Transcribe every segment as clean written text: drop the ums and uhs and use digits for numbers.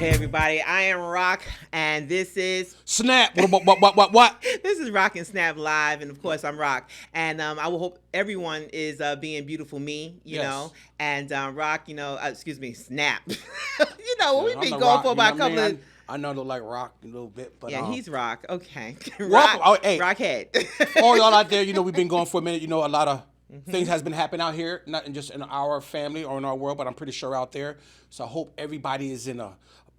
Hey everybody, I am Rock, and this is Snap. What? this is Rock and Snap Live, and of course I'm Rock, and I will hope everyone is being beautiful me, Yes. and Rock, excuse me, Snap. We've I'm been the going rock. for You know about a what I couple mean? of. I know I look like rock a little bit, but Yeah, he's Rock. Okay, welcome. Rock, Oh, hey, Rockhead. for all y'all out there, we've been going for a minute. A lot of things Mhm. has been happening out here, not in just in our family or in our world, but I'm pretty sure out there. So I hope everybody is in a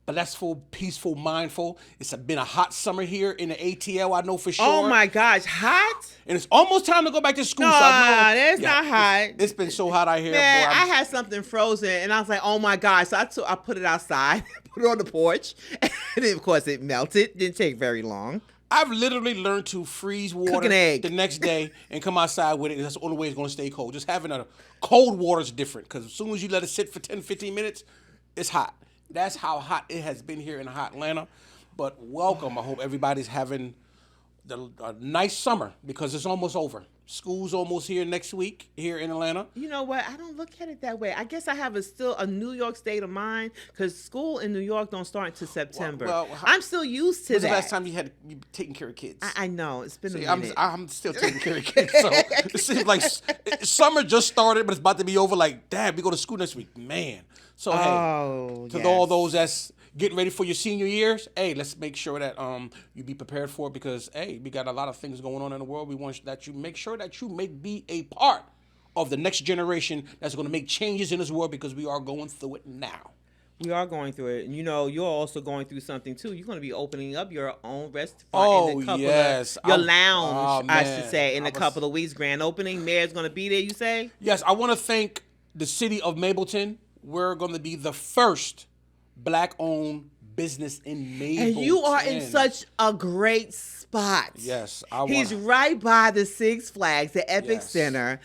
blissful, peaceful, mindful. Been a hot summer here in the ATL. I know for Oh sure. my gosh, hot? And it's almost time to go back to school. No, So I know. that's Yeah, not hot. it's been so hot out here, boy. Man, I had something frozen, and I was like, "Oh my gosh!" So I put it outside, put it on the porch, and then, of course it melted. Didn't take very long. I've literally learned to freeze water an egg. the next day and come outside with it. That's the only way it's going to stay cold. Just having a cold water is different because as soon as you let it sit for 10, 15 minutes, it's hot. That's how hot it has been here in hot Atlanta. But welcome. I hope everybody's having a nice summer because it's almost over. School's almost here next week here in Atlanta. You know what? I don't look at it that way. I guess I have still a New York state of mind because school in New York don't start until September. I'm still used to When's that. the last time you taking care of kids? I know it's been See, a minute. I'm still taking care of kids. So it seems like summer just started, but it's about to be over. Like, Dad, we go to school next week, man. So Oh, hey, to yes. all those that's getting ready for your senior years, hey, let's make sure that you be prepared for it because hey, we got a lot of things going on in the world. We want that you make sure that you be a part of the next generation that's going to make changes in this world because we are going through it now. We are going through it. And you're also going through something too. You're going to be opening up your own restaurant in a couple yes. of your lounge, I should Man. say, in a couple of weeks. Grand opening. Mayor's going to be there, you say? Yes, I want to thank the city of Mableton. We're going to be the first black-owned business in Mableton. And you are in such a great spot. Yes, He's right by the Six Flags, the Epic Yes. Center.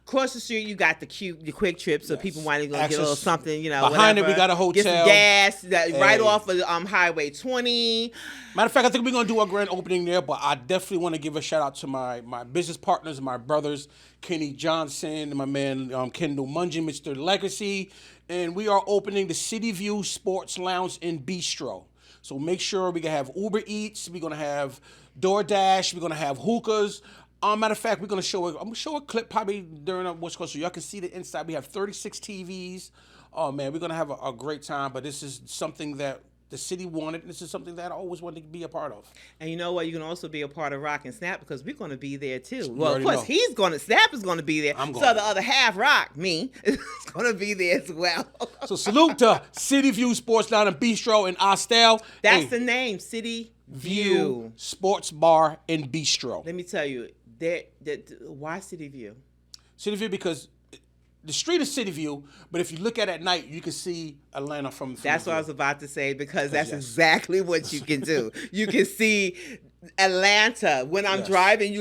Across the street, you got the Quick Trip, so people want to go get a Access- little something, behind it, whatever. we got a Get some hotel. gas right Hey. off of Highway 20. Matter of fact, I think we're going to do our grand opening there, but I definitely want to give a shout out to my business partners, my brothers, Kenny Johnson, and my man Kendall Mungeon, Mr. Legacy, and we are opening the City View Sports Lounge and Bistro. So make sure we can have Uber Eats, we're going to have DoorDash, we're going to have hookahs. Matter of fact, I'm going to show a clip probably during what's called so y'all can see the inside. We have 36 TVs. Oh man, we're going to have a great time, but this is something that the city wanted. This is something that I always wanted to be a part of. And you know what? You can also be a part of Rock and Snap because we're going to be there too. Well, of already course, know. Snap is going to be there. I'm So going. the other half, Rock, me, is going to be there as well. So salute to City View Sports Lounge and Bistro in Austell. That's Hey, the name, City View View. Sports Bar and Bistro. Let me tell you, why City View? City View because the street is City View, but if you look at night, you can see Atlanta from That's the what I view. was about to say because that's yes. exactly what you can do. You can see Atlanta when I'm Yes. driving.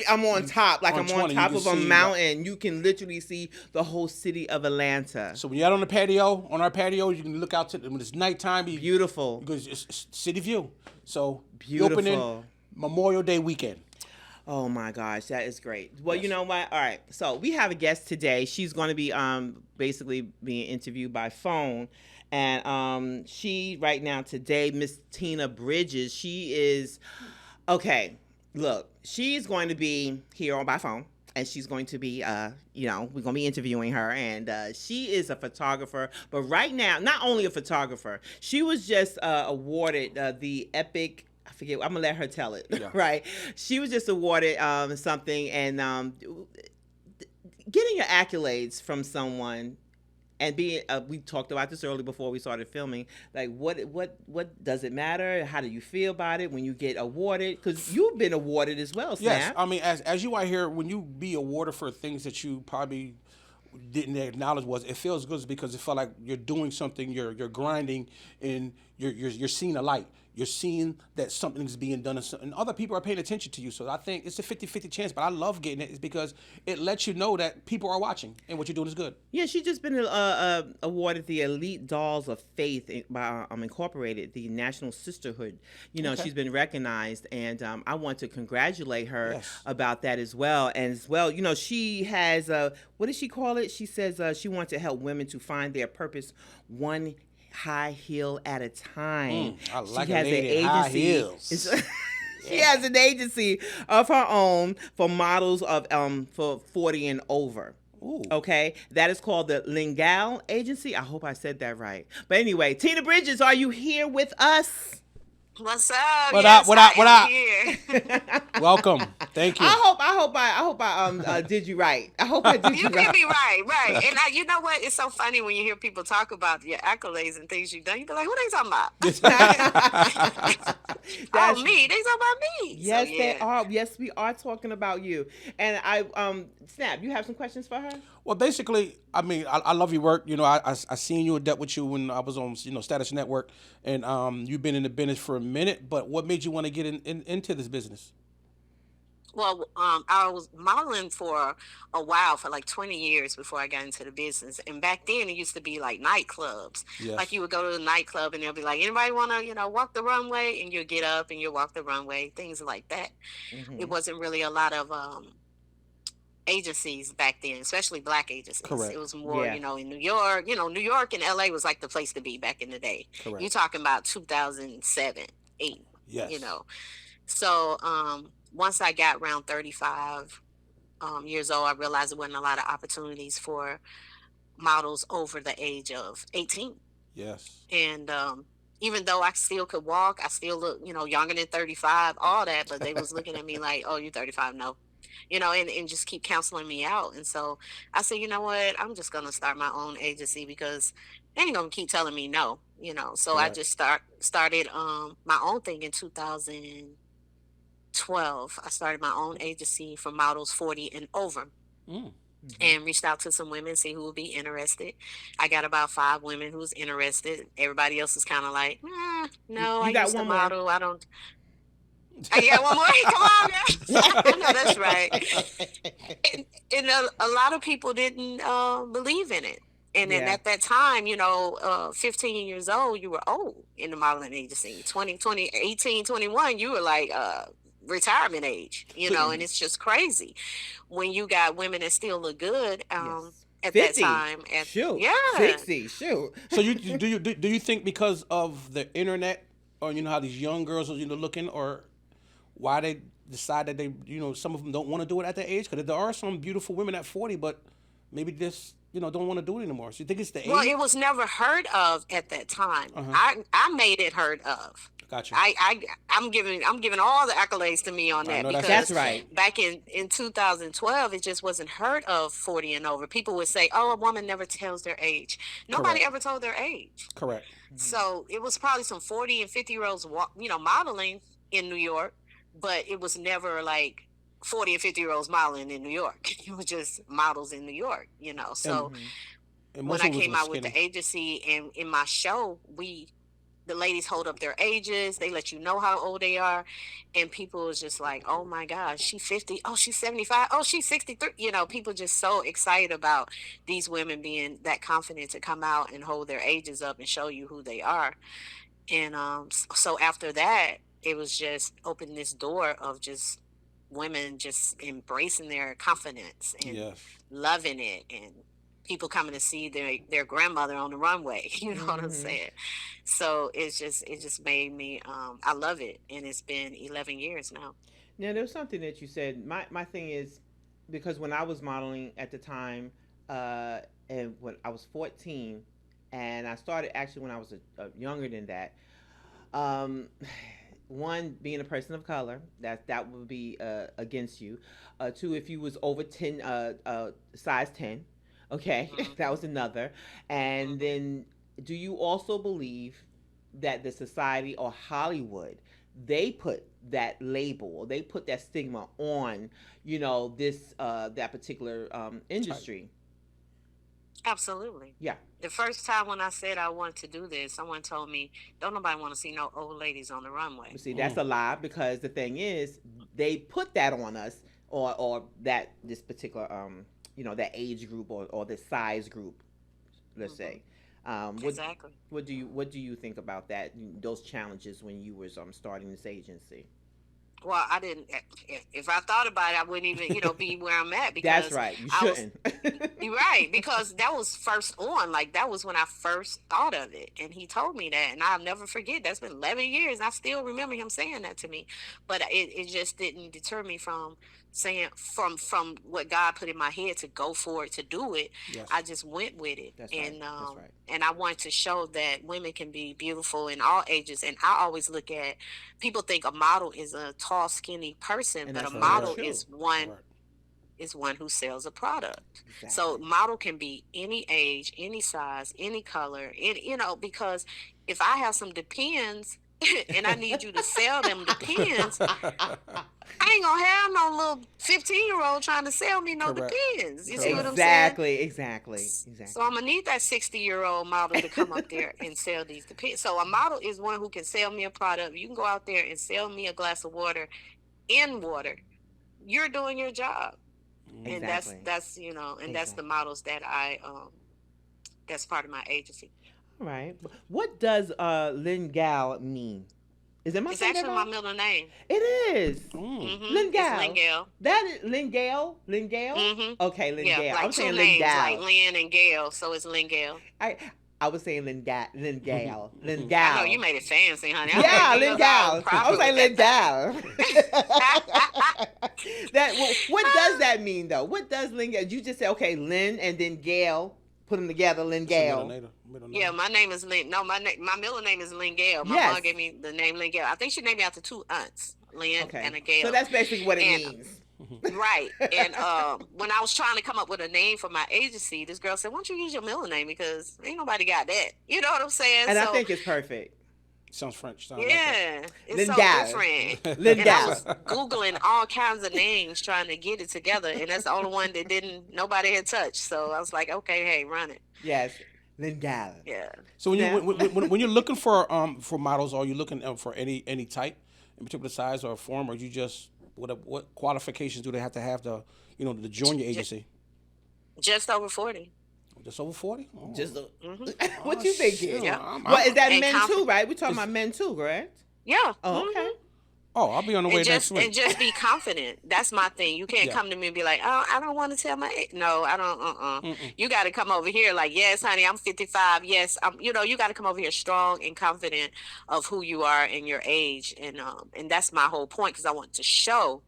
I'm on top, like On I'm 20, on you top can of a see, mountain. You can literally see the whole city of Atlanta. So when you're out on the patio, on our patio, you can look out to when it's nighttime. Beautiful. Because it's City View. So Beautiful. opening Memorial Day weekend. Oh my gosh, that is great. Well, you know what? All right. So we have a guest today. She's going to be basically being interviewed by phone. And she right now today, Miss Tina Bridges, she is okay. Look, she's going to be here on by phone. And she's going to be, we're going to be interviewing her. And she is a photographer. But right now, not only a photographer, she was just awarded the Epic, I forget, I'm going to let her tell it, Yeah. right? She was just awarded something. And getting your accolades from someone and being, we talked about this earlier before we started filming. Like, what does it matter? How do you feel about it when you get awarded? Because you've been awarded as well, Snap. Yes, I mean, as you are here, when you be awarded for things that you probably didn't acknowledge it feels good because it felt like you're doing something, you're grinding, and you're seeing a light. You're seeing that something's being done and other people are paying attention to you. So I think it's a 50-50 chance, but I love getting it. It's because it lets you know that people are watching and what you're doing is good. Yeah, she just been awarded the Elite Dolls of Faith by Incorporated, the National Sisterhood. Okay. She's been recognized, and I want to congratulate her Yes. about that as well. And as well, she has, what does she call it? She says she wants to help women to find their purpose one high heel at a time. I like She a has an lady high agency. heels. She has an agency of her own for models of for 40 and over. Ooh. Okay, that is called the Lingal Agency. I hope I said that right. But anyway, Tina Bridges, are you here with us? What's up? What Yes, up? What up? I What am up? here. Welcome. Thank you. I hope I did you right. I hope I did you You did right. me right, right. And you know what? It's so funny when you hear people talk about your accolades and things you've done. You be like, "What are they talking about?" That's Oh, me? They talking about me? So yes, they yeah. are. Yes, we are talking about you. And I Snap, you have some questions for her? Well, basically, I mean, I love your work. You know, I seen you and dealt with you when I was on, Status Network, and you've been in the business for a minute. But what made you want to get into this business? Well, I was modeling for a while, for like 20 years before I got into the business. And back then, it used to be like nightclubs. Like Yes. you would go to the nightclub and they'll be like, anybody want to, walk the runway? And you'll get up and you'll walk the runway, things like that. It Mm-hmm. wasn't really a lot of agencies back then, especially black agencies. It Correct. was more, Yeah. in New York. New York and LA was like the place to be back in the day. You Correct. talking about 2007, 8, you Yes. know. So once I got around 35 years old, I realized there wasn't a lot of opportunities for models over the age of 18. Yes. And even though I still could walk, I still look, younger than 35, all that, but they was looking at me like, oh, you're 35, no. And just keep counseling me out. And so I said, you know what, I'm just gonna start my own agency because they ain't gonna keep telling me no. So I Correct. just started my own thing in 2012. I started my own agency for models 40 and over, Mm. Mm-hmm. and reached out to some women, see who would be interested. I got about 5 women who was interested. Everybody else was kind of like, no, I You got used to one more. model. I don't. You got one more? Come on, girl. I know that's right. And a lot of people didn't believe in it. And then Yeah. at that time, 15 years old, you were old in the modeling agency. 18, 21, you were like retirement age, So, and it's just crazy when you got women that still look good Yes. at that 50. time. And Shoot. yeah. 60. Shoot. so do you think because of the internet, or how these young girls are looking, or why they decide that they some of them don't want to do it at that age? Because there are some beautiful women at 40, but maybe just don't want to do it anymore. So you think it's the Well, age? it was never heard of at that time. Uh-huh. I made it heard of. Gotcha. I'm giving all the accolades to me on I that, know that's because That's right. back in 2012 it just wasn't heard of 40 and over. People would say, "Oh, a woman never tells their age." Nobody Correct. ever told their age. Correct. So it was probably some 40 and 50-year-olds, modeling in New York, but it was never like 40 and 50-year-olds modeling in New York. It was just models in New York. So Mm-hmm. And when most I of them came was out with skinny. the agency and in my show, the ladies hold up their ages. They let you know how old they are. And people was just like, oh my gosh, she's 50. Oh, she's 75. Oh, she's 63. People just so excited about these women being that confident to come out and hold their ages up and show you who they are. And so after that, it was just open this door of just women just embracing their confidence and Yes. loving it, and people coming to see their grandmother on the runway. You know what I'm Mm-hmm. saying? So it just made me I love it, and it's been 11 years now. Now, there's something that you said. My thing is, because when I was modeling at the time, uh, and when I was 14, and I started actually when I was younger than that. Um, one, being a person of color, that would be against you. Two, if you was over 10, size 10, okay, Hmm. that was another. And Hmm. then, do you also believe that the society or Hollywood, they put that label or they put that stigma on, this that particular Type. industry? Absolutely. Yeah. The first time when I said I wanted to do this, someone told me, "Don't nobody want to see no old ladies on the runway." See, that's Mm. a lie, because the thing is, they put that on us, or that this particular that age group, or this size group, let's Hmm. say. What Exactly. what do you think about that? Those challenges when you was starting this agency? Well, I didn't. If I thought about it, I wouldn't even, be where I'm at That's because right. You I was. shouldn't. You're right, because that was first on. Like that was when I first thought of it, and he told me that, and I'll never forget. That's been 11 years, and I still remember him saying that to me. But it just didn't deter me from saying from what God put in my head to go for it, to do it. Yes. I just went with it, That's right. and That's right. I want to show that women can be beautiful in all ages. And I always look at, people think a model is a tall, skinny person, And but a that's not model Correct. true. is Correct. one who sells a product. So Exactly. model can be any age, any size, any color, because if I have some Depends and I need you to sell them Depends, I ain't gonna have no little 15-year-old trying to sell me no Correct. Depends. You see what Correct. I'm saying? Exactly. Exactly. So Exactly. I'm gonna need that 60-year-old model to come up there and sell these Depends. So a model is one who can sell me a product. You can go out there and sell me a glass of water in water. You're doing your job. And that's Exactly. and that's the Exactly. models that I that's part of my agency. All right. What does Lynn Gal mean? Am I It's saying that actually my right? middle name. It is. Lynn It's Gal. Lingale. That is Lynn Gale. Lynn Gale. Okay, Lynn Yeah, Gale. I like was two saying Lynn names, like Gal. Lynn and Gail, so it's Lingale. I I was saying Lynn Gal. Lynn Gale. Lynn I know you Gal. made it fancy, honey. I Yeah, thought you Lynn was all Gal. I proper was with saying Lynn Gal. that That what does thing. that mean though? What does Lynn Gale? You just say okay, Lynn and then Gale. Put them together, Lynn It's a middle Gale. name. Middle Yeah, name. my name is Lynn. No, my middle name is Lynn Gale. My Yes. mom gave me the name Lynn Gale. I think she named me after two aunts, Lynn Okay. and a So Gale. that's basically what it And means. right. And when I was trying to come up with a name for my agency, this girl said, "Why don't you use your middle name? Because ain't nobody got that." You know what I'm saying? And I So think it's perfect. Sounds French. Sounds like that. yeah, it's Lynn so Gal. different. Lynn And I Gal. was Googling all kinds of names trying to get it together, and that's the only one that nobody had touched. So I was like, okay, hey, run it. Yes. Lynn Gal. Yeah. So when you Snap. when you're looking for models, are you looking for any type, in particular size or form, or you just what qualifications do they have to to join your agency? Just over 40. Just over 40? Oh. Just Hmm. what Oh, you shoot. thinking? Yeah. What is that And men too, right? We're talking Is- about men too, correct? Yeah. Oh, Mhm. okay. Oh, I'll be on the way And next just week. be confident. That's my thing. You can't Yeah. come to me and be like, "Oh, I don't want to tell my no, I don't." Mm-mm. You got to come over here like, "Yes, honey, I'm 55. Yes, I'm." You got to come over here strong and confident of who you are and your age, and that's my whole point, because I want to show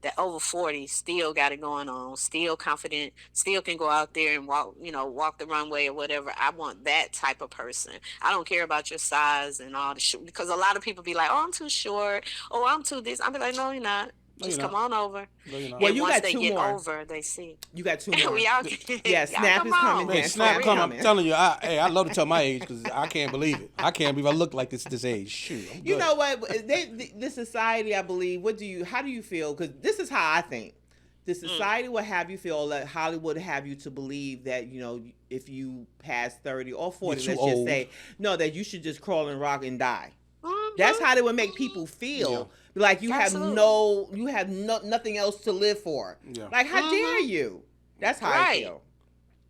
that over 40 still got it going on, still confident, still can go out there and walk the runway or whatever. I want that type of person. I don't care about your size and all the because a lot of people be like, "Oh, I'm too short. Oh, I'm too this." I'm be like, "No, you're not. No, Just you're come not. on over." No, you're not. Well, And you once got they two get more. over, they see. You got two more. we all Yeah, y'all Snap come is coming, on. Hey, man. Snap, Snap come! coming. I'm telling you, I love to tell my age because I can't believe it. I can't believe I look like this age. Shoot, I'm good. You know what? The society, I believe. How do you feel? Because this is how I think. The society will have you feel that Hollywood have you to believe that if you pass 30 or 40, You're let's too just old. say no, that you should just crawl and rock and die. Mhm. That's how they would make people feel. Like you Absolutely. have nothing else to live for. Yeah. Like how dare Mhm. you? That's how I Right. feel.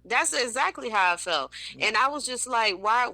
That's exactly how I felt. And I was just like, why?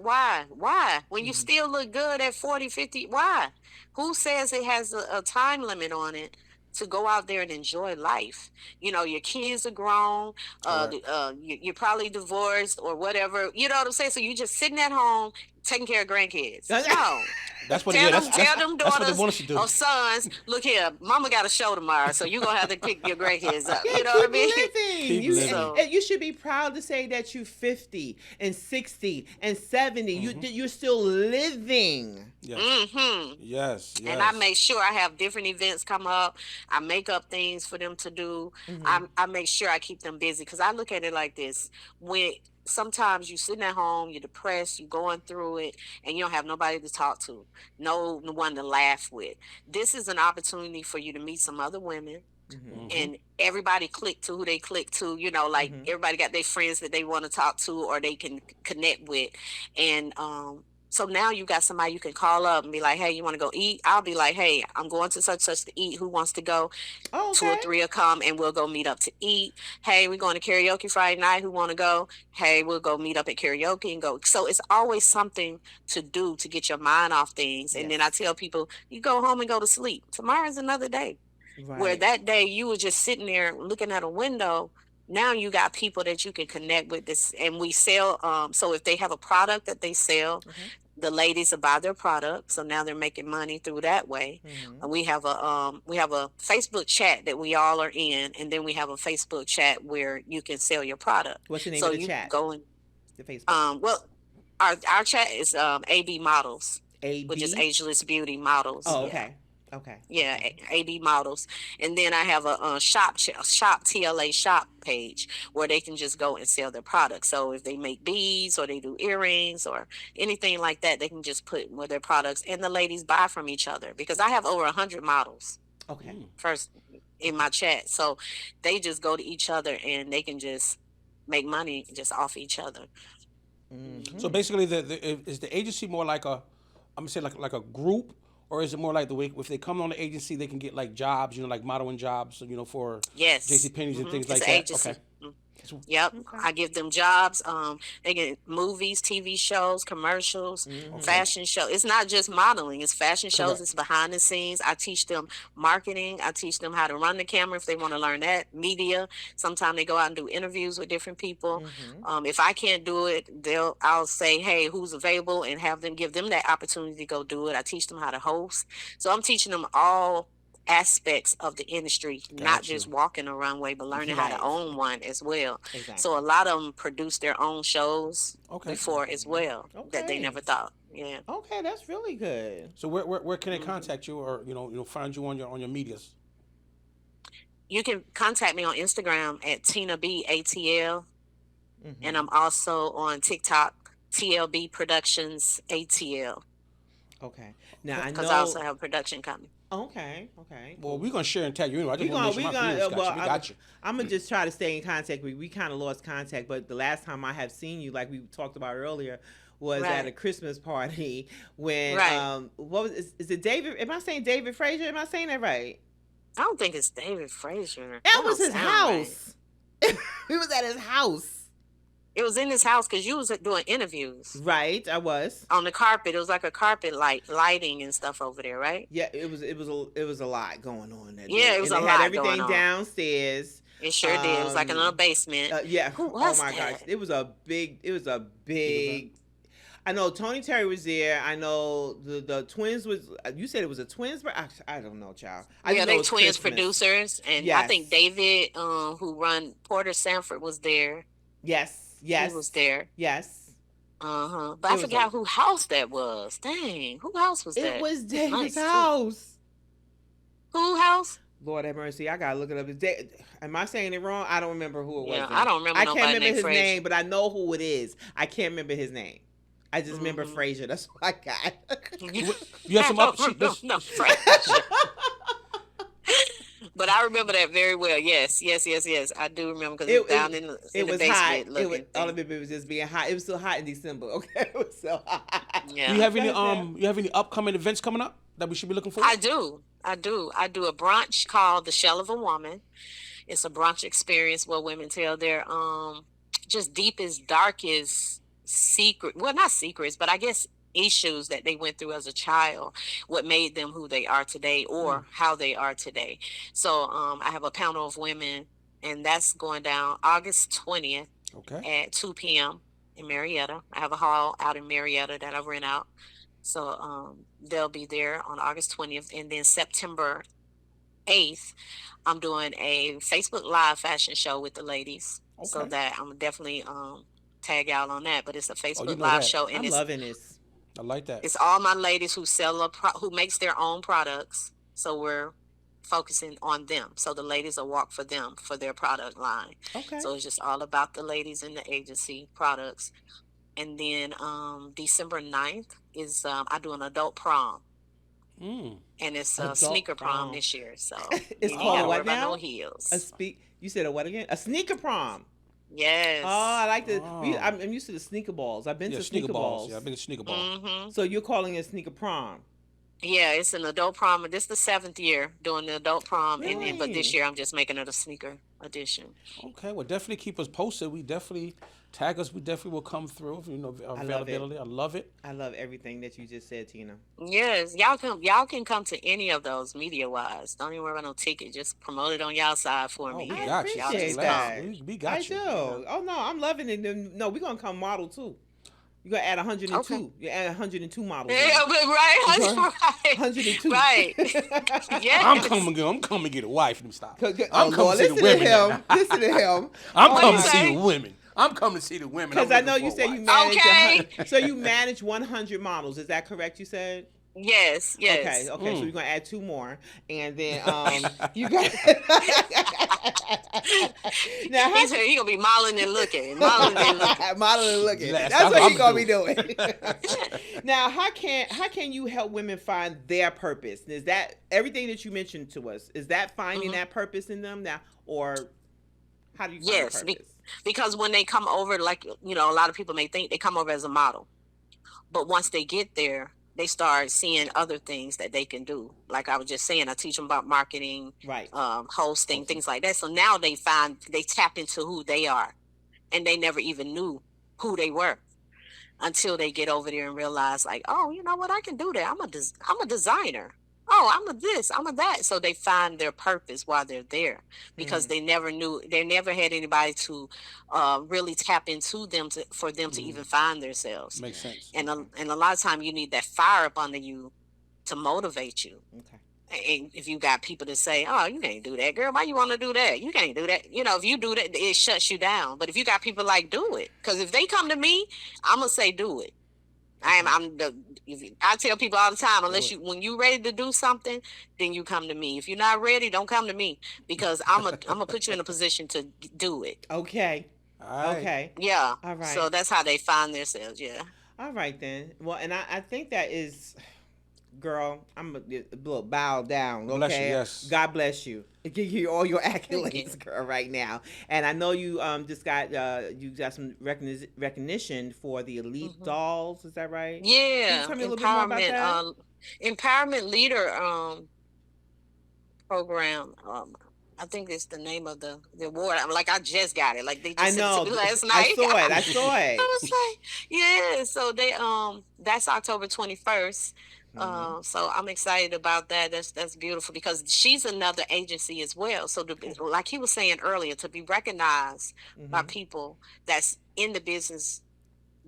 When you Mhm. still look good at 40, 50, why? Who says it has a time limit on it to go out there and enjoy life? Your kids are grown, Correct. you're probably divorced or whatever. You know what I'm saying? So you just sitting at home taking care of grandkids. No. That's what. Tell Yeah, them, that's tell them that's what they daughters want us to do. or sons, look here, mama got a show tomorrow, so you're gonna have to pick your grandkids up. Yeah, You know what I keep mean? living. Keep you, living. So- and you should be proud to say that you're 50 and 60 and 70. You're still living. Yes. Mm-hmm. Yes. Yes. And I make sure I have different events come up. I make up things for them to do. I make sure I keep them busy, because I look at it like this: when sometimes you sitting at home, you're depressed, you're going through it, and you don't have nobody to talk to, no one to laugh with. This is an opportunity for you to meet some other women. And everybody click to who they click to, like everybody got their friends that they want to talk to or they can connect with. And So now you got somebody you can call up and be like, hey, you want to go eat? I'll be like, hey, I'm going to such to eat. Who wants to go? Oh, Two or okay. three will come and we'll go meet up to eat. Hey, we're going to karaoke Friday night. Who want to go? Hey, we'll go meet up at karaoke and go. So it's always something to do to get your mind off things. And then I Yes. tell people, you go home and go to sleep. Tomorrow's another day. Where Right. that day you were just sitting there looking at a window. Now you got people that you can connect with this, and we sell. So if they have a product that they sell, Mhm. the ladies will buy their product. So now they're making money through that way. Mhm. And we have a Facebook chat that we all are in, and then we have a Facebook chat where you can sell your product. What's the name So of the you can chat? go and The Facebook. well, our chat is AB Models, A which is B. Ageless Beauty Models. Oh, Yeah. okay. Okay. Yeah, Okay. AB Models, and then I have a shop TLA shop page where they can just go and sell their products. So if they make beads or they do earrings or anything like that, they can just put with their products, and the ladies buy from each other because I have over 100 models Okay. first in Okay. my chat. So they just go to each other and they can just make money just off each other. So Mhm. basically, is the agency more like I'm gonna say like a group, or is it more like the way if they come on the agency they can get like jobs, like modeling jobs, for J.C. Yes, Penney's and things it's like an that? Okay. agency. Yep, Okay. I give them jobs. They get movies, TV shows, commercials, Mhm. Okay. fashion show. It's not just modeling; it's fashion shows. Correct. It's behind the scenes. I teach them marketing. I teach them how to run the camera if they want to learn that. Media. Sometimes they go out and do interviews with different people. Mhm. If I can't do it, I'll say, hey, who's available, and have them give them that opportunity to go do it. I teach them how to host. So I'm teaching them all aspects of the industry, not Got just you. walking a runway, but learning how to Right. own one as well. So a Exactly. lot of them produce their own shows Okay. before as well that they Okay. never thought. Yeah. Okay, that's really good. So where can they hmm contact you, or find you on your medias? You can contact me on Instagram at Tina B ATL, and Mhm. I'm also on TikTok, TLB Productions ATL, Okay. Now Okay. I because I also know. have a production company. Okay. Okay. Well, Cool. we're gonna share and tag you anyway. I just We want to gonna make sure we my gonna viewers got well you. We got you. I'm gonna just try to stay in contact. We kind of lost contact, but the last time I have seen you, like we talked about earlier, was at a Right. Christmas party when Right. what was is it David? Am I saying David Frazier? Am I saying that right? I don't think it's David Frazier. That That was don't his sound right. house. We was at his house, It was in his house because you was doing interviews right? I was. on the carpet. It was like a carpet lighting and stuff over there, right? Yeah, it was a lot going on that Yeah, day, it was and a they had lot going everything on. downstairs. It sure did. It was like another Um, basement. yeah. Who Oh was my gosh, that? it was a Big event. big. I know Tony Terry was there. I know the twins was. You said it was a twins, but I don't know, child. I Yeah, just know it they was twins Christmas. producers, and I think Yes, David, who run Porter Sanford, was there. yes, He was yes, there. yes. But I It was a. forgot who house that was. Dang, who house was It that? was It's David's nice too. house. Who house? Lord have mercy. I gotta look it up. Am I saying it wrong? I don't remember who it was Yeah, I then. don't remember I can't nobody remember named his Frazier. name, but I know who it is. I can't remember his name. I just remember hmm Frazier. That's what I got. You have I some up. don't remember This, no Frazier. But I remember that very well. Yes, yes, yes, yes. I do remember because it it, was down it in it the was hot. basement It was looking all thing. of it was just being hot. It was so hot in December. Okay, it was so hot. do you Yeah, have any That's it. you have any upcoming events coming up that we should be looking for? I do. I do. I do a brunch called The Shell of a Woman. It's a brunch experience where women tell their just deepest, darkest secret. Well, not secrets, but I guess issues that they went through as a child, what made them who they are today Mm, or how they are today. So I have a panel of women, and that's going down August 20th okay. at 2 p.m. in Marietta. I have a hall out in Marietta that I rent out. So they'll be there on August 20th. And then September 8th, I'm doing a Facebook Live fashion show with the ladies. So Okay. that I'm definitely tag y'all on that. But it's a Oh, you Facebook know Live that. show, and I'm loving this. I like that. it's all my ladies who who makes their own products. So we're focusing on them. So the ladies will walk for them for their product line. Okay. So it's just all about the ladies in the agency products. And then December 9th is I do an adult prom, Mm. and it's a Adult sneaker prom prom. this year. So It's you ain't called got a to worry Oh, what about no now? A heels. speak. You said a what again? A sneaker prom. Oh, I Yes. like the. Oh. I'm used to the sneaker balls. I've been Yeah, to sneaker sneaker balls. Yeah, balls. I've been to sneaker ball. Mm-hmm. So you're calling it sneaker prom? Yeah, it's an adult prom. This is the 7th year doing the adult prom, and but this Really? year I'm just making it a sneaker edition. Okay, well, definitely keep us posted. We definitely tag us. We definitely will come through. You know, I love it. availability. I love it. I love everything that you just said, Tina. Yes, y'all can come to any of those media wise. Don't even worry about no ticket. Just promote it on y'all side for Oh, me, we I and got you. y'all Say appreciate just less. come. that. We I got you. do. Yeah. Oh no, I'm loving it. No, we're gonna come model too. You gotta add Okay. 102. You add 102 models Yeah, in. but You know, right, right, 102. right. I'm Yes. coming. I'm coming to get a wife. Let me stop. Oh I'm coming Lord, to see the listen to women him. now. Listen to him. I'm What do Oh you coming to my. see the say? women. I'm coming to see the women. I'm Because I looking know for you a said you wife. manage Okay. so you manage 100 models. Is that correct? You said. Yes, Okay, yes. okay. So we're Mm. gonna add two more, and then you got. Now He how said he gonna be modeling and looking, modeling and looking. modeling looking. That's That's what what he I'm gonna be doing. doing. Now how can you help women find their purpose? Is that everything that you mentioned to us? Is that finding Hmm. that purpose in them now, or how do you find the Yes, purpose? because when they come over, like a lot of people may think they come over as a model, but once they get there, they start seeing other things that they can do. Like I was just saying, I teach them about marketing, Right. hosting, Awesome. things like that. So now they tap into who they are, and they never even knew who they were until they get over there and realize, like, oh, you know what, I can do that. I'm a designer. Oh, I'm a this, I'm a that. So they find their purpose while they're there, because Hmm. they never knew, they never had anybody to really tap into them for them to Mm. even find themselves. Makes sense. Okay. And a lot of time you need that fire up under you to motivate you. Okay. And if you got people that say, "Oh, you can't do that, girl. Why you want to do that? You can't do that." If you do that, it shuts you down. But if you got people like, do it, because if they come to me, I'm gonna say, do it. Okay. I'm the. I tell people all the time, Do unless it. when you ready to do something, then you come to me. If you're not ready, don't come to me, because I'm gonna put you in a position to do it. Okay. All right. Okay. Yeah. All So right. that's how they find themselves. Yeah. All right then. Well, and I think that is, girl. I'm a little bow down. Bless you. Okay. Yes. God bless you. Give you all your Thank you. accolades, girl, right now. And I know you just got some recognition for the Elite Hmm. Dolls. Is that right? Can you Yeah. tell me a little bit more about that? Empowerment leader. Program. I think it's the name of the award. I'm like, I just got it. Like they I just sent it to know. me last I night. saw it. I saw I it. was like, yeah. So that's October 21st. Hmm. So I'm excited about that. That's beautiful, because she's another agency as well. So like he was saying earlier, to be recognized by Hmm. people that's in the business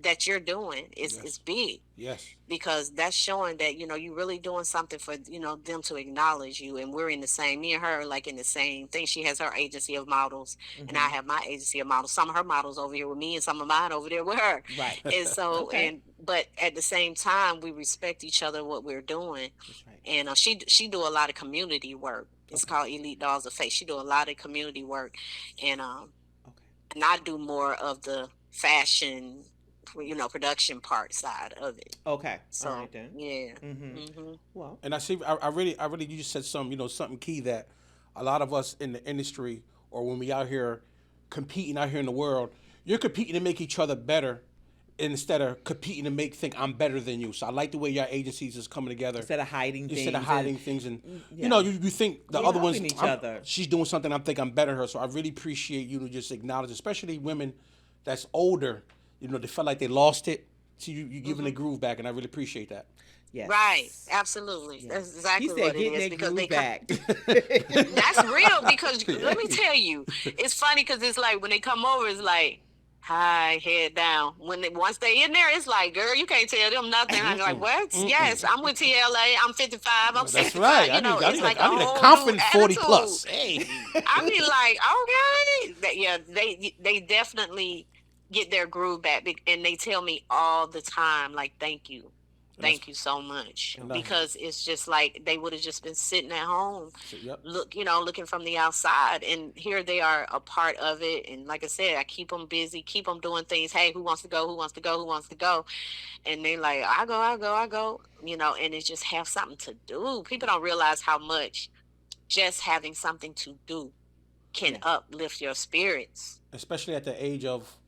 that you're doing is Yes. big, Yes. because that's showing that you're really doing something for them to acknowledge you. And we're in the same, me and her, like in the same thing. She has her agency of models, and I Hmm. have my agency of models. Some of her models over here with me, and some of mine over there with her. Right. And so, Okay. but at the same time, we respect each other, what we're doing. That's right. And she do a lot of community work. It's Okay. called Elite Dolls of Faith. She do a lot of community work, and Okay. I do more of the fashion, production part side of it. Okay. All So right then. yeah. Hmm. Hmm. Well. And I see. I really. You just said something key that a lot of us in the industry, or when we out here competing out here in the world, you're competing to make each other better instead of competing to think I'm better than you. So I like the way your agencies is coming together. Instead of hiding Instead of things and hiding things, and yeah, you think the we're other ones, helping each other. she's doing something, I'm think I'm better than her. So I really appreciate you to just acknowledge, especially women that's older, they felt like they lost it. So you giving the Hmm. groove back, and I really appreciate that. Right. Yes. Absolutely. Yes. That's He exactly said what it getting is, that because groove they come. back. That's real, because let me tell you, it's funny, because it's like when they come over, it's like high head down. Once they in there, it's like, girl, you can't tell them nothing. I'm like, Mm-mm, what? Yes, mm-mm. I'm with TLA. I'm 55. I'm That's 65. right. I It's need like a a I need a whole new confident 40 attitude. plus. Hey. I be like, okay, yeah, they definitely get their groove back, and they tell me all the time, like, And that's thank you so much, and Okay. because it's just like they would have just been sitting at home, so, yep. looking from the outside, and here they are, a part of it. And like I said, I keep them busy, keep them doing things. Hey, who wants to go? Who wants to go? Who wants to go? And they like, I go, I go, I go. And it just have something to do. People don't realize how much just having something to do can Yeah. uplift your spirits. especially at the age of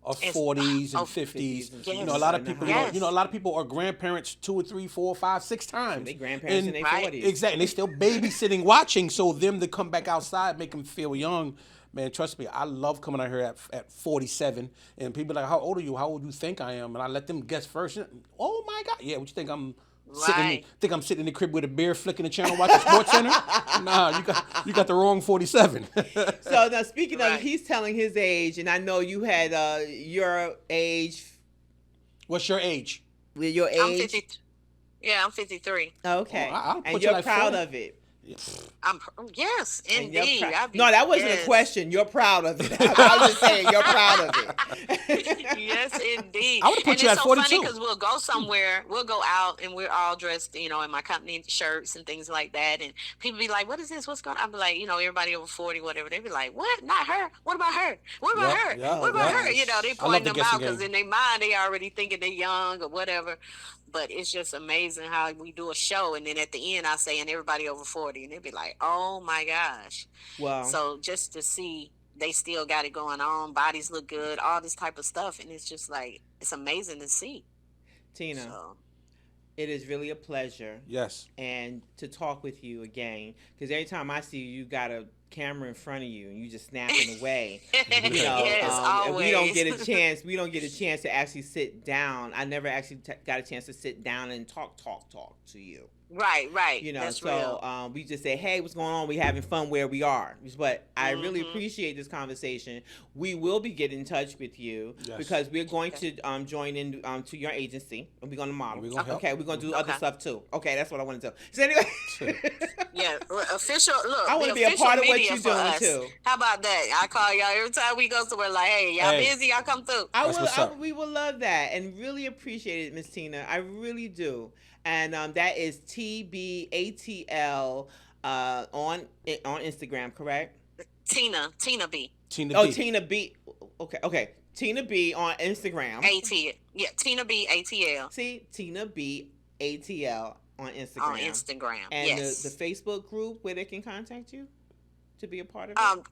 It's 40s and oh, 50s. 50s and yes, You know, a lot of in the people, yes, a lot of people are grandparents 2 or 3, 4, 5, 6 times. They grandparents in their right. 40s. Exactly. They still babysitting, watching. So them to come back outside, make them feel young. Man, trust me, I love coming out here at 47, and people are like, "How old are you? How old do you think I am?" And I let them guess first. Oh my God! Yeah, what you think I'm Right. think I'm sitting in the crib with a beer, flicking the channel, watching Sports Center? Nah, you got the wrong 47. So now, speaking of, Right. he's telling his age, and I know you had your age. What's your age? With your I'm age. 50. Yeah, I'm 53. Okay, Oh, I'll and put you you're like proud 40. of it. Yes, And you're indeed. prou- no, that wasn't a question. You're proud of it. I was just saying you're proud of it. Yes, indeed. I would've put And you it's at so funny 42. because we'll go somewhere, we'll go out, and we're all dressed, in my company shirts and things like that. And people be like, "What is this? What's going on?" I'll be like, everybody over 40, whatever. They be like, "What? Not her? What about her? What about Yep, her? yep, What about yep. her?" They I love pointing the them guessing out because game. in their mind they already thinking they're young or whatever. But it's just amazing how we do a show, and then at the end I say, "And everybody over 40," and they be like, "Oh my gosh!" Well, So just to see they still got it going on, bodies look good, all this type of stuff, and it's just like it's amazing to see. Tina, So it is really a pleasure Yes. and to talk with you again. Because every time I see you, you got a camera in front of you, and you just snapping away. yes, And we don't always. get a chance. We don't get a chance to actually sit down. I never actually got a chance to sit down and talk to you. Right. That's So real. we just say, hey, what's going on? We having fun where we are. But I really Mhm. appreciate this conversation. We will be getting in touch with you Yes. because we're going Okay. to join in to your agency, and we're going to model. We're gonna help. Okay, we're going to do other Okay. stuff too. Okay, that's what I want to do. So anyway, Yeah, official. Look, I the wanna be a official part of what media you're for doing, us. too. How about that? I call y'all every time we go somewhere. Like, hey, y'all Hey. busy? Y'all come through. That's what's up. We will love that and really appreciate it, Miss Tina. I really do. And that is TBATL on Instagram, correct? Tina B. Tina Oh, B. Tina B. Okay. Tina B on Instagram. Yeah, Tina B ATL See, Tina B ATL on Instagram. on Instagram. And Yes. the Facebook group where they can contact you to be a part of it.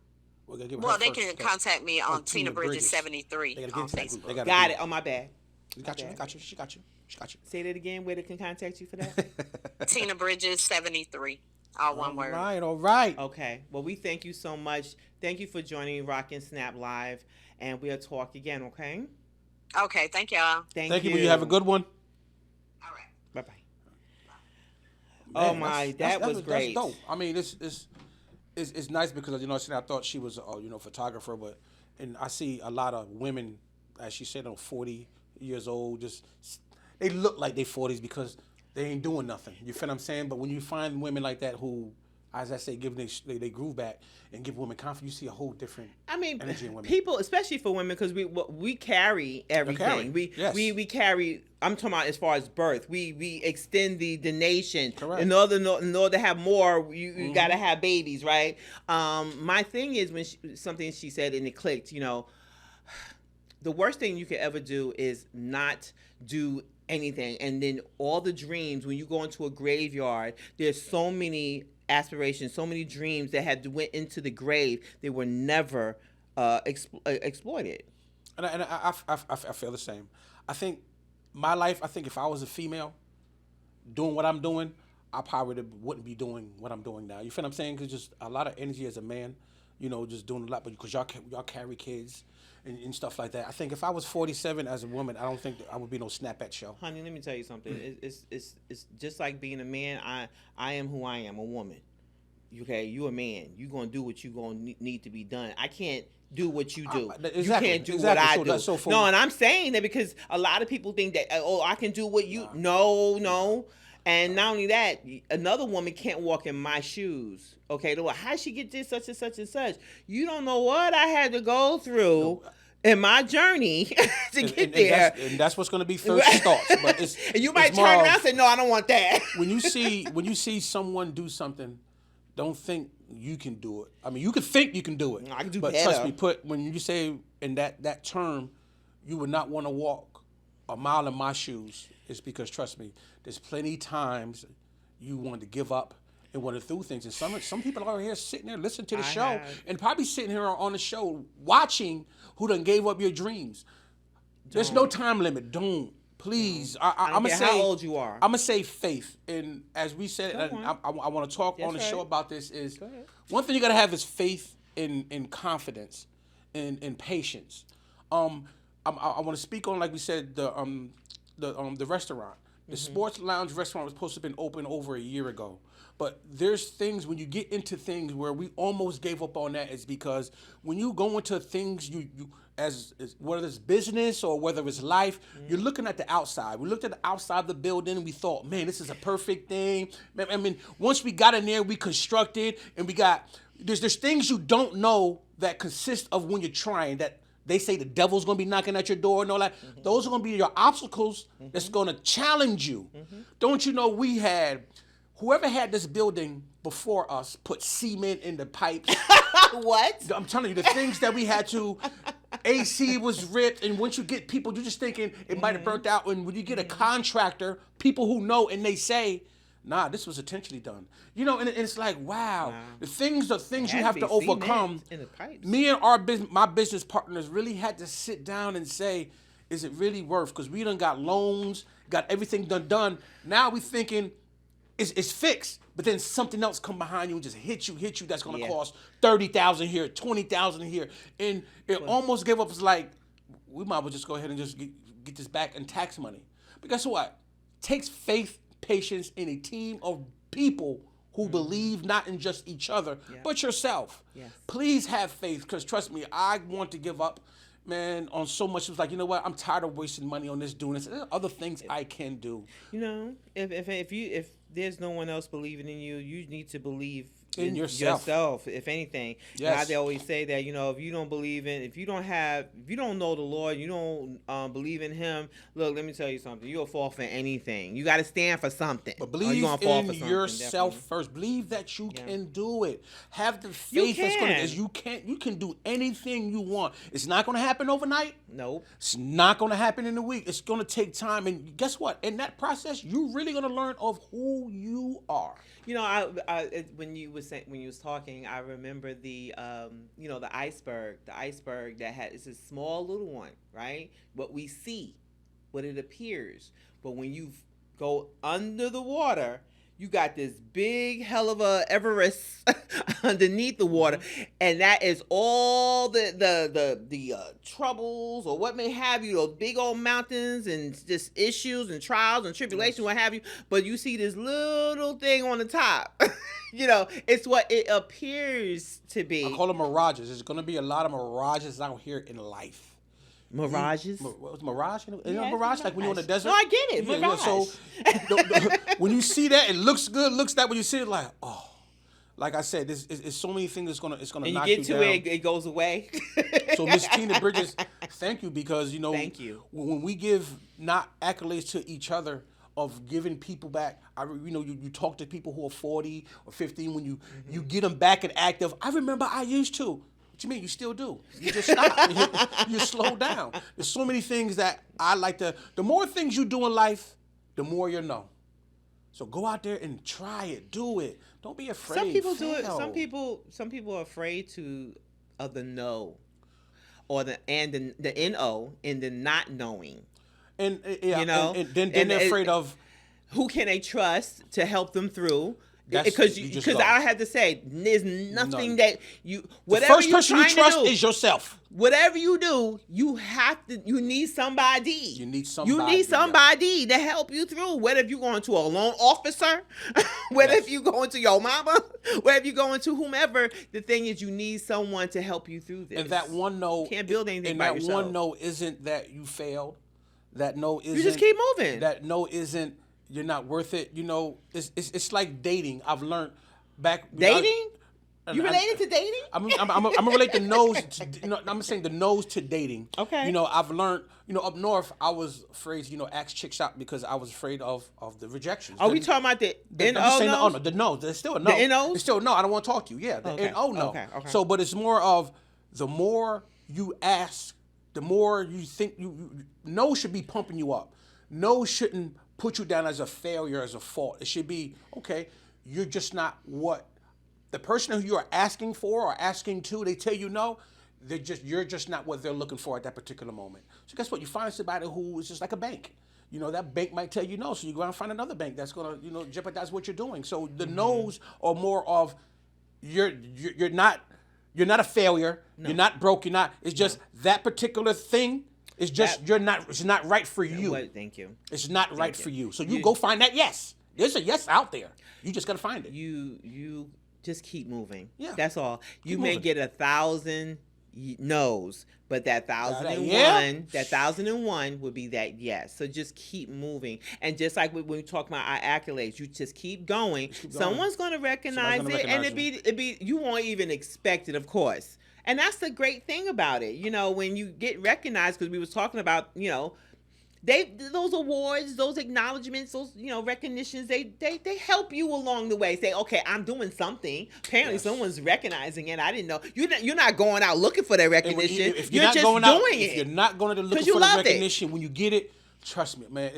We're gonna give her Well, they first, can okay? contact me on Tina Tina Bridges Bridges. 73 They gotta on get into that group. They Facebook. gotta Got do it. Oh, my bad. We got you. We got you. She got you. She got you. Say that again. Where they can contact you for that? Tina Bridges 73, all one word. All right. Okay. Well, we thank you so much. Thank you for joining Rock and Snap Live, and we'll talk again. Okay. Okay, thank y'all. Thank You have a good one. All right. Bye bye. Oh Man, my, that was great. That's dope. I mean, it's nice because I thought she was photographer, but and I see a lot of women, as she said, 40 years old, just they look like they 40s because they ain't doing nothing. You feel what I'm saying? But when you find women like that who, as I say, give they groove back and give women confidence, you see a whole different I mean, energy in women. people, especially for women, because we carry everything. Yes. We carry. I'm talking about as far as birth. We extend the nation. Correct. In order to have more, you got to have babies, right? My thing is when something she said and it clicked. The worst thing you could ever do is not do anything, and then all the dreams. When you go into a graveyard, there's so many aspirations, so many dreams that had went into the grave. They were never exploited. And I feel the same. I think my life. I think if I was a female, doing what I'm doing, I probably wouldn't be doing what I'm doing now. You feel what I'm saying? Because just a lot of energy as a man, just doing a lot. But because y'all carry kids and stuff like that. I think if I was 47 as a woman, I don't think that I would be no snapback show. Honey, let me tell you something. It's just like being a man. I am who I am, a woman. Okay, you a man. You gonna do what you gonna need to be done. I can't do what you do. Exactly, You can't do exactly. what I So do. that's so for- No, and I'm saying that because a lot of people think that I can do what you. No. And not only that, another woman can't walk in my shoes. Okay, how she get this, such and such and such? You don't know what I had to go through in my journey to get there. And that's what's going to be first thoughts. But it's And you might it's more turn of- around and say, "No, I don't want that." when you see someone do something, don't think you can do it. I mean, you can think you can do it. I can do but better. trust me, when you say in that term, you would not want to walk a mile in my shoes. It's because trust me, there's plenty times you want to give up and want to do things. And some people are here sitting there listening to the I show have. and probably sitting here on the show watching who done gave up your dreams. There's no time limit. Don't. Please. I'm don't going to care say. how old you are. I'm going to say faith. And as we said, Go and on. I want to talk on the That's show right. about this is Go ahead. one thing you got to have is faith and confidence and patience. I want to speak on, like we said, the restaurant. The sports lounge restaurant was supposed to have been open over a year ago. But there's things when you get into things where we almost gave up on that is because when you go into things you as whether it's business or whether it's life, you're looking at the outside. We looked at the outside of the building and we thought, man, this is a perfect thing. I mean, once we got in there, we constructed and we got there's things you don't know that consist of when you're trying that. They say the devil's gonna be knocking at your door and all that. Those are gonna be your obstacles that's gonna challenge you. Don't you know we had whoever had this building before us put cement in the pipes. What? I'm telling you, the things that we had to AC was ripped, and once you get people, you're just thinking it might have burnt out. And when you get a contractor, people who know and they say, nah, this was intentionally done. You know, and it's like, wow. The things you Had have be to overcome. cement in the pipes. Me and my business partners really had to sit down and say, is it really worth? Because we done got loans, got everything done. Now we thinking it's fixed, but then something else come behind you and just hit you. That's gonna Yeah. cost $30,000 here, $20,000 here, and it almost gave up. It's like we might as well just go ahead and just get this back in tax money. But guess what? It takes faith, patience, and a team of people who believe not in just each other, but yourself. Yes. Please have faith, because trust me, I want to give up, man, on so much. It's like, you know what? I'm tired of wasting money on this, doing this. There are other things I can do. You know, if there's no one else believing in you, you need to believe In yourself. if anything. Yes. Now they always say that, you know, if you don't know the Lord, you don't believe in Him. Look, let me tell you something. You'll fall for anything. You got to stand for something. But or believe you gonna fall in for something, yourself definitely. first. Believe that you Yeah. can do it. Have the You faith that's gonna, can. as you can do anything you want. It's not gonna happen overnight. Nope. It's not gonna happen in a week. It's gonna take time. And guess what? In that process, you're really gonna learn of who you are. You know, when you was talking, I remember the the iceberg that it's a small little one, right? What we see, what it appears, but when you go under the water, you got this big hell of a Everest underneath the water, and that is all the troubles or what may have you, those big old mountains and just issues and trials and tribulations, what have you. But you see this little thing on the top. You know, it's what it appears to be. I call them mirages. There's gonna be a lot of mirages out here in life. Mirages. What's mirage? You know, Yeah, mirage, like when you're in the desert. No, I get it. Mirage. So when you see that, it looks good. Looks that when you see it, like, oh, like I said, it's so many things it's gonna And you knock get you to down. where it goes away. So Miss Tina Bridges, thank you, because Thank you. when we give not accolades to each other of giving people back. You talk to people who are 40 or 50 when you get them back and active. I remember I used to. What you mean? You still do. You just stop. You slow down. There's so many things that I like to. The more things you do in life, the more you know. So go out there and try it. Do it. Don't be afraid. Some people do it. Fail. Some people are afraid of the no, or the no and the not knowing. And yeah, You know? and then And they're it- afraid of. Who can they trust to help them through? That's- Because you just because go. I have to say, there's nothing None. that you The whatever first you're person you trying trust to do, is yourself. whatever you do, you need somebody. You need You somebody, need somebody to help you through. Whether if you're going to a loan officer, whether if you're going to your mama, whether if you're going to whomever, the thing is you need someone to help you through this. And that one no, You can't build anything and by that yourself. one no isn't that you failed. That no isn't. You just keep moving. That no isn't you're not worth it. You know, it's like dating. I've learned back Dating? You related to dating? I'm gonna relate the no's. I'm saying the no's to dating. Okay. You know, I've learned. You know, up north, I was afraid to ask chicks out because I was afraid of the rejections. Are we talking about the I'm just saying NO? the no. There's still a no. The NOs? It's still a no. I don't want to talk to you. Yeah, the Okay. NO no. Okay. So, but it's more of the more you ask, the more you think no should be pumping you up. No shouldn't put you down as a failure, as a fault. It should be okay. you're just not what the person who you are asking for or asking to, they tell you no, you're just not what they're looking for at that particular moment. So guess what? You find somebody who is just like a bank. That bank might tell you no, so you go out and find another bank that's gonna, jeopardize what you're doing. So the no's are more of you're not a failure. No. You're not broke. You're not. It's just that particular thing. It's just it's not right for you. Thank you. It's not right for you. So you go find that yes. There's a yes out there. You just gotta find it. You just keep moving. Yeah. That's all. You may get 1,000 no's, but that 1,001 would be that yes. So just keep moving. And just like when we talk about our accolades, you just keep going. Someone's gonna recognize it, and it be you won't even expect it, of course. And that's the great thing about it. When you get recognized, because we was talking about, those awards, those acknowledgments, those recognitions, they help you along the way. Say, okay, I'm doing something. Apparently, someone's recognizing it. I didn't know. You're not going out looking for that recognition. You're just doing it. If you're not going to look for the recognition, when you get it, trust me, man.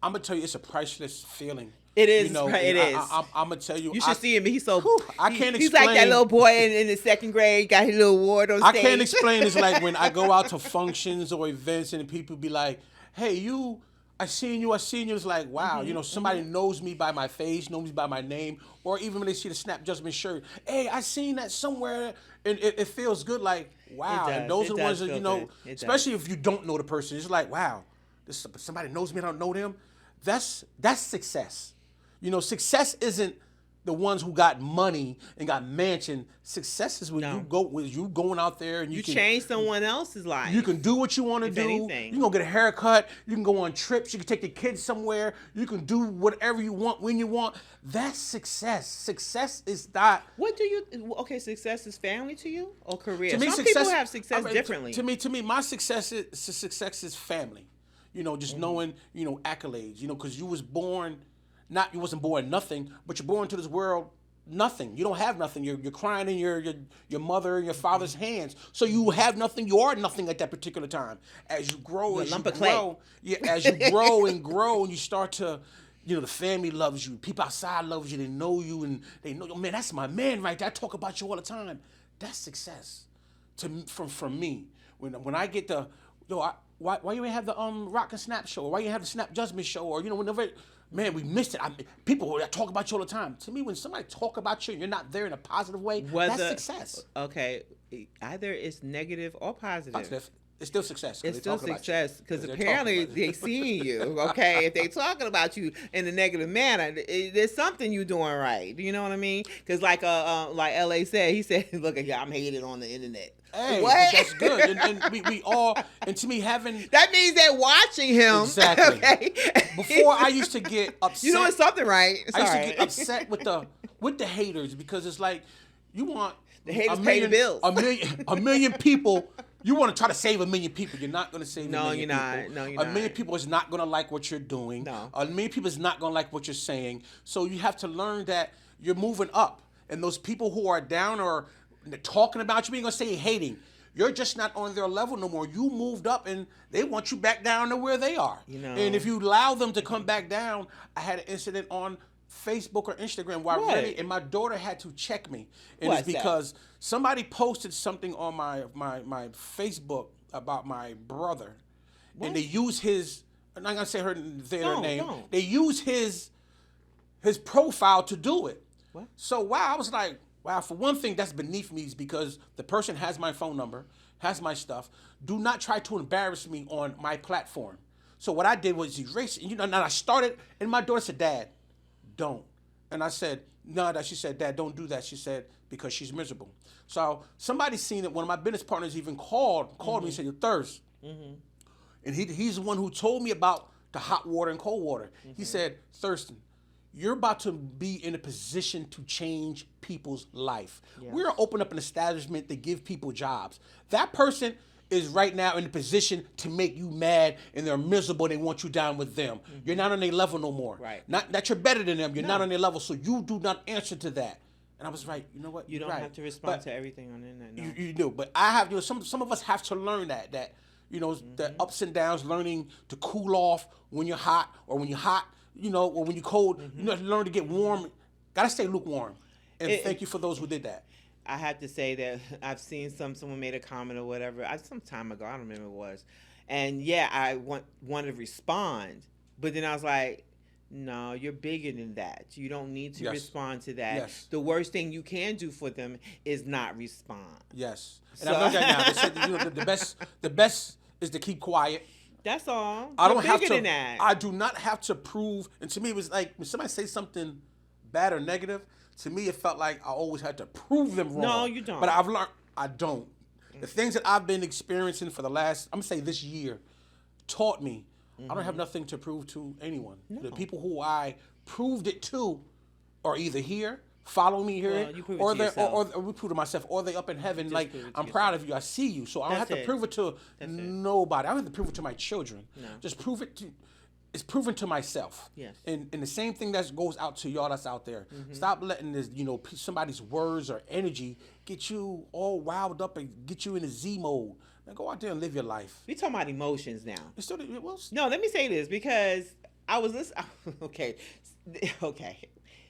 I'm gonna tell you, it's a priceless feeling. It is. It is. I'm gonna tell you. You should see him. He's so. I can't explain. He's like that little boy in the second grade. Got his little award on stage. I can't explain. It's like when I go out to functions or events and people be like, "Hey, I seen you." It's like, wow, somebody knows me by my face, knows me by my name, or even when they see the Snap Judgment shirt, hey, I seen that somewhere, and it feels good. Like, wow, and those are the ones that especially if you don't know the person, it's like, wow, somebody knows me, I don't know them. That's success. Success isn't the ones who got money and got mansion. Success is when you going out there and you can change someone else's life. You can do what you want to do. Anything. You can go get a haircut. You can go on trips. You can take your kids somewhere. You can do whatever you want when you want. That's success. Success is not. Success is family to you or career? To me, Some people have success differently. To me, my success is family. Just knowing, accolades. Because you was born. You wasn't born nothing, but you're born into this world nothing. You don't have nothing. You're crying in your mother and your father's hands. So you have nothing. You are nothing at that particular time. As you grow, as you grow and grow, and you start to, the family loves you. People outside loves you. They know you, and they know, man, that's my man right there. I talk about you all the time. That's success from me. When I get the, why you ain't have the Rock and Snap show, or why you have the Snap Judgment show, or whenever. Man, we missed it. People talk about you all the time. To me, when somebody talk about you and you're not there in a positive way, that's success. Okay, either it's negative or positive. It's still success. It's still success because apparently they seeing you. Okay, if they talking about you in a negative manner, there's something you doing right. Do you know what I mean? Because like LA said, he said, "Look, I'm hated on the internet." Hey, what? That's good. And we all, and to me, having that means they're watching him. Exactly. Okay? Before I used to get upset. You doing something right. I used to get upset with the haters because it's like you want the haters pay the bills. A million people. You want to try to save a million people. You're not going to save a million people. No, you're not. A million people is not going to like what you're doing. No. A million people is not going to like what you're saying. So you have to learn that you're moving up. And those people who are down or talking about you, we ain't going to say hating. You're just not on their level no more. You moved up and they want you back down to where they are. And if you allow them to come back down, I had an incident on Facebook or Instagram where and my daughter had to check me. And it's because somebody posted something on my Facebook about my brother. What? And they use his, I'm not gonna say her name. Don't. They use his profile to do it. What? So wow, I was like, wow, for one thing, that's beneath me is because the person has my phone number, has my stuff. Do not try to embarrass me on my platform. So what I did was erase it. And I started, and my daughter said, Dad, don't. And I said, no, she said, Dad, don't do that. She said, because she's miserable. So somebody seen it. One of my business partners even called me and said, you're Thirst. Mm-hmm. And he's the one who told me about the hot water and cold water. Mm-hmm. He said, Thurston, you're about to be in a position to change people's life. Yeah. We're opening up an establishment to give people jobs. That person is right now in a position to make you mad and they're miserable. They want you down with them. Mm-hmm. You're not on their level no more. Right. Not that you're better than them. You're not on their level. So you do not answer to that. And I was right. You know what? You don't have to respond to everything on the internet. No. You do. But I have, some of us have to learn that the ups and downs, learning to cool off when you're hot or when you're hot, or when you're cold. Mm-hmm. You have to learn to get warm Gotta stay lukewarm. And thank you for those who did that. I have to say that I've seen someone made a comment or whatever some time ago. I don't remember what it was, and yeah, I wanted to respond, but then I was like, no, you're bigger than that. You don't need to respond to that. Yes. The worst thing you can do for them is not respond. Yes. And I know that now. They said, the best is to keep quiet. That's all. I don't have bigger to. Than that. I do not have to prove. And to me, it was like when somebody say something bad or negative. To me, it felt like I always had to prove them wrong. No, you don't. But I've learned I don't. The things that I've been experiencing for the last, I'm gonna say this year, taught me I don't have nothing to prove to anyone. No. The people who I proved it to are either here, follow me here, you prove it or to they yourself. or we prove to myself, or they up in heaven. Just Like, prove it to I'm yourself. proud of you. I see you. So I don't That's have to it. prove it to That's it. nobody. I don't have to prove it to my children. No. Just prove it to. It's proven to myself. Yes. And the same thing that goes out to y'all that's out there. Stop letting this, somebody's words or energy get you all wound up and get you in a Z mode. Man, go out there and live your life. We talking about emotions now. It's still, well, No, let me say this because I was listening. Okay.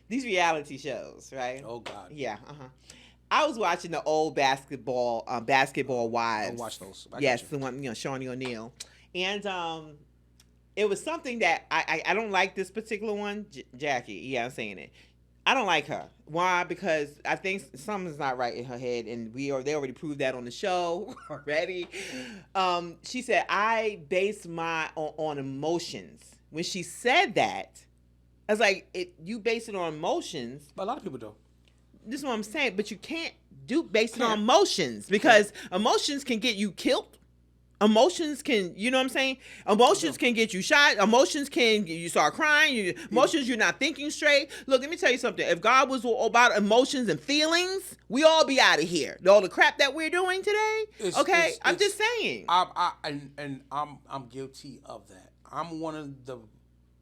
These reality shows, right? oh God. Yeah. I was watching the old basketball wives. Don't watch those. I Yes, got the one, Shawnee O'Neal, and it was something that I don't like this particular one, Jackie. Yeah, I'm saying it. I don't like her. Why? Because I think something's not right in her head, and they already proved that on the show already. She said I base on emotions. When she said that, I was like, you base it on emotions. But a lot of people do. This is what I'm saying, but you can't base it on emotions because emotions can get you killed. Emotions can, you know what I'm saying? Emotions can get you shot. Emotions can, you start crying. Emotions, you're not thinking straight. Look, let me tell you something. If God was about emotions and feelings, we all be out of here. All the crap that we're doing today, I'm just saying. I'm guilty of that. I'm one of the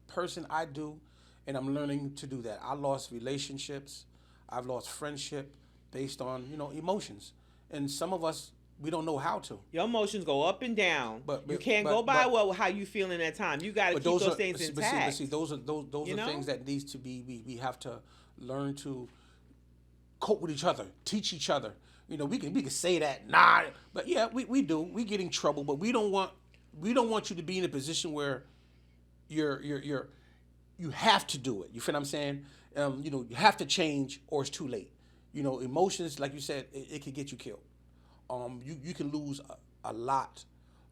person I do, and I'm learning to do that. I lost relationships. I've lost friendship based on, emotions. And some of us, we don't know how to. Your emotions go up and down. But you can't go by how you feel in that time. You got to keep those things intact. But see, those are things that needs to be. We have to learn to cope with each other, teach each other. We can say that but yeah, we do. We get in trouble, but we don't want you to be in a position where you have to do it. You feel what I'm saying? You have to change or it's too late. Emotions, like you said, it can get you killed. You can lose a lot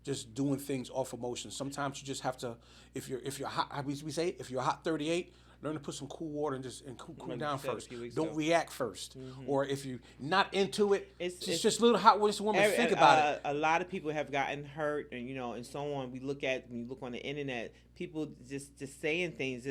just doing things off emotions. Sometimes you just have to, if you're hot, we say, if you're a hot 38, learn to put some cool water and cool down first. Don't react first. Or if you're not into it, it's just a little hot with this woman. Think about it. A lot of people have gotten hurt, and and so on. When you look on the internet, people just saying things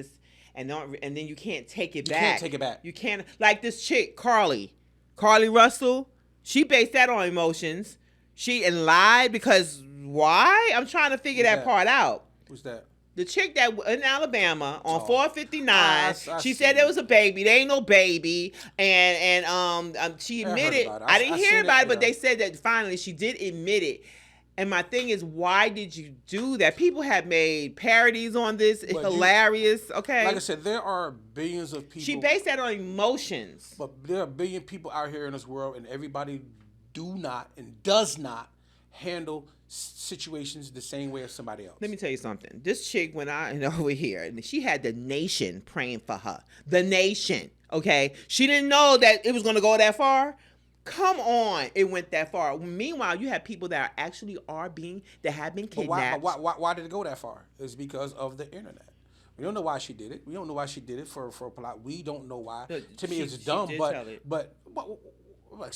and then you can't take it back. You can't take it back. You can't, like this chick, Carly Russell. She based that on emotions. She lied because why? I'm trying to figure that part out. Who's that? The chick that in Alabama on 459, she said it. there was a baby. There ain't no baby, and she admitted. I didn't hear about it, but they said that finally she did admit it. And my thing is, why did you do that? People have made parodies on this. It's hilarious. Okay. Like I said, there are billions of people. She based that on emotions. But there are a billion people out here in this world, and everybody does not handle situations the same way as somebody else. Let me tell you something. This chick went out and over here, and she had the nation praying for her. The nation. Okay. She didn't know that it was going to go that far. Come on, it went that far. Meanwhile, you have people that actually have been kidnapped. But why did it go that far? It's because of the internet. We don't know why she did it. We don't know why she did it for a plot. We don't know why. No, to me, it's dumb. But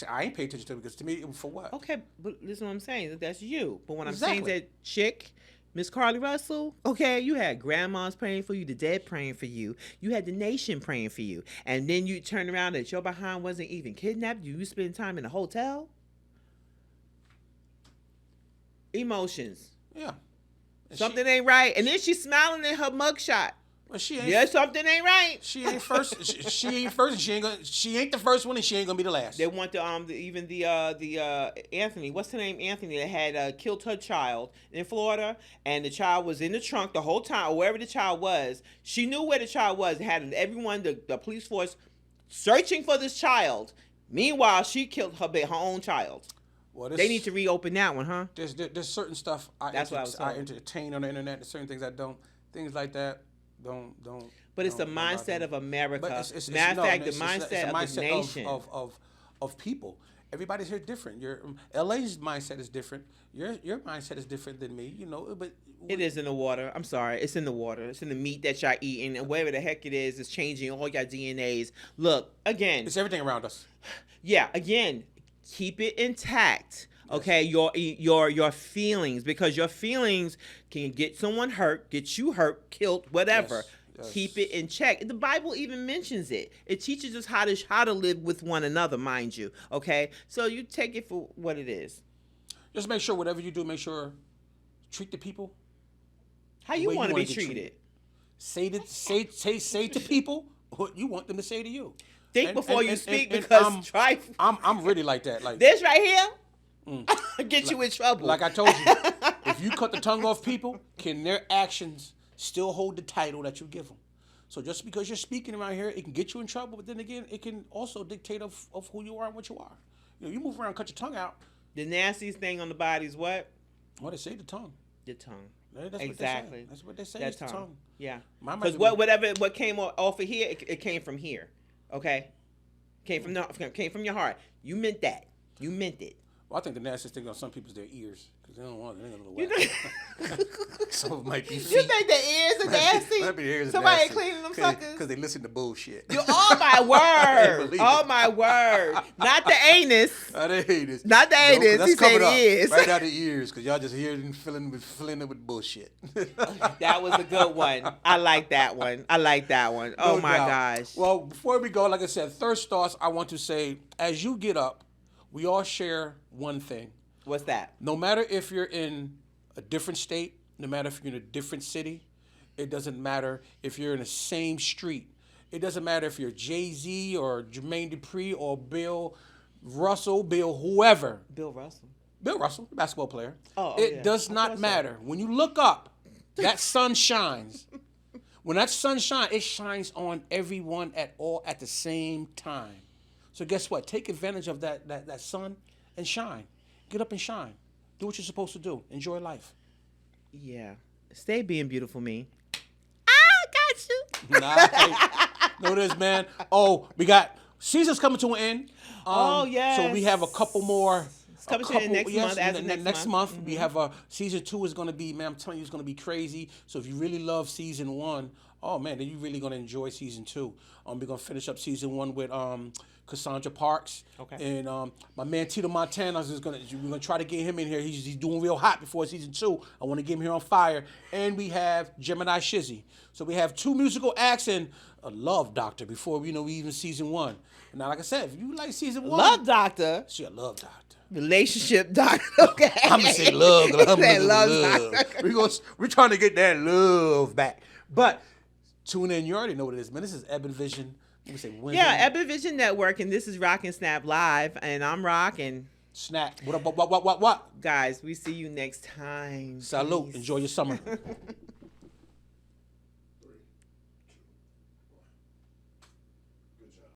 I ain't pay attention to it because to me, it was for what? Okay, but listen, what I'm saying, that's you. But when Exactly. I'm saying that chick, Miss Carly Russell, okay, you had grandmas praying for you, the dead praying for you, you had the nation praying for you, and then you turn around that your behind wasn't even kidnapped. You spend time in a hotel. Emotions. Yeah. Something ain't right, and then she's smiling in her mugshot. Well, she ain't. Yeah, something ain't right. She ain't first. she ain't first. She ain't the first one, and she ain't gonna be the last. They want the Anthony, what's her name? Anthony, that had killed her child in Florida, and the child was in the trunk the whole time, or wherever the child was. She knew where the child was. Had everyone, the police force, searching for this child. Meanwhile, she killed her own child. Well, They need to reopen that one, huh? There's certain stuff That's what I was I told. entertain on the internet. There's certain things I don't. Things like that don't. But it's the don't mindset bother of me. America. But Matter of fact, the it's a mindset of the nation. of people. Everybody's here different. Your LA's mindset is different. Your mindset is different than me. You know, but It is in the water. I'm sorry. It's in the water. It's in the meat that y'all eating. And whatever the heck it is, it's changing all your DNAs. Look, again. It's everything around us. Yeah, again, keep it intact. Okay, your feelings, because your feelings can get someone hurt, get you hurt, killed, whatever. Yes. Keep it in check. The Bible even mentions it. It teaches us how to live with one another, mind you. Okay, so you take it for what it is. Just make sure whatever you do, make sure treat the people. How you way you want to wanna be get treated? Say to people what you want them to say to you. Think And- before and- you and- speak, and because I'm really like that. Like this right here get you in trouble. Like I told you, if you cut the tongue off people, can their actions still hold the title that you give them? So just because you're speaking around here, it can get you in trouble, but then again, it can also dictate of who you are and what you are. You know, you move around, cut your tongue out. The nastiest thing on the body is what? What they say, the tongue. The tongue. That's Exactly. What they say. That's what they say. That It's the tongue. Yeah. Mine might Because be- what came off of here, it came from here. Okay? Came from your heart. You meant that. You meant it. Well, I think the nastiest thing on some people is their ears, because they don't want it. They don't know why. Some of them might be feet. You think the ears are nasty? Might be the ears are Somebody nasty. cleaning them suckers? Because they listen to bullshit. Oh my word! Believe Oh it. my word! Not the anus. I didn't hate this. Not the anus, that's he said coming up. ears. Right out the ears, because y'all just hearing and filling it with bullshit. That was a good one. I like that one. Oh No my doubt. gosh. Well, before we go, like I said, thirst thoughts, I want to say, as you get up, we all share one thing. What's that? No matter if you're in a different state, no matter if you're in a different city, it doesn't matter if you're in the same street. It doesn't matter if you're Jay-Z or Jermaine Dupri or Bill Russell, whoever. Bill Russell. Bill Russell, the basketball player. Oh, it yeah. does Of not course matter. When you look up, that sun shines. When that sun shines, it shines on everyone at the same time. So guess what? Take advantage of that sun and shine. Get up and shine. Do what you're supposed to do. Enjoy life. Yeah. Stay being beautiful, me. I got you. Know this, man. Oh, we got season's coming to an end. yes. So we have a couple more. It's coming to an end next month, as of next month. We have season 2 is going to be, man, I'm telling you, it's going to be crazy. So if you really love season 1, oh man, then you're really going to enjoy season 2. We're going to finish up season 1 with Cassandra Parks. Okay. And my man Tito Montana we're gonna try to get him in here. He's doing real hot before season 2. I want to get him here on fire. And we have Gemini Shizzy. So we have 2 musical acts and a love doctor before we even season 1. And now, like I said, if you like season 1, Love doctor. she a love doctor. Relationship doctor. Okay. I'm gonna say love. 'Cause I'm Say looking love for love. We're trying to get that love back. But tune in. You already know what it is, man. This is Ebon Vision. Let me say Wednesday. Yeah, Ebon Vision Network, and this is Rock and Snap Live, and I'm Rock, and Snap. What? guys, we see you next time. Salute. Peace. Enjoy your summer.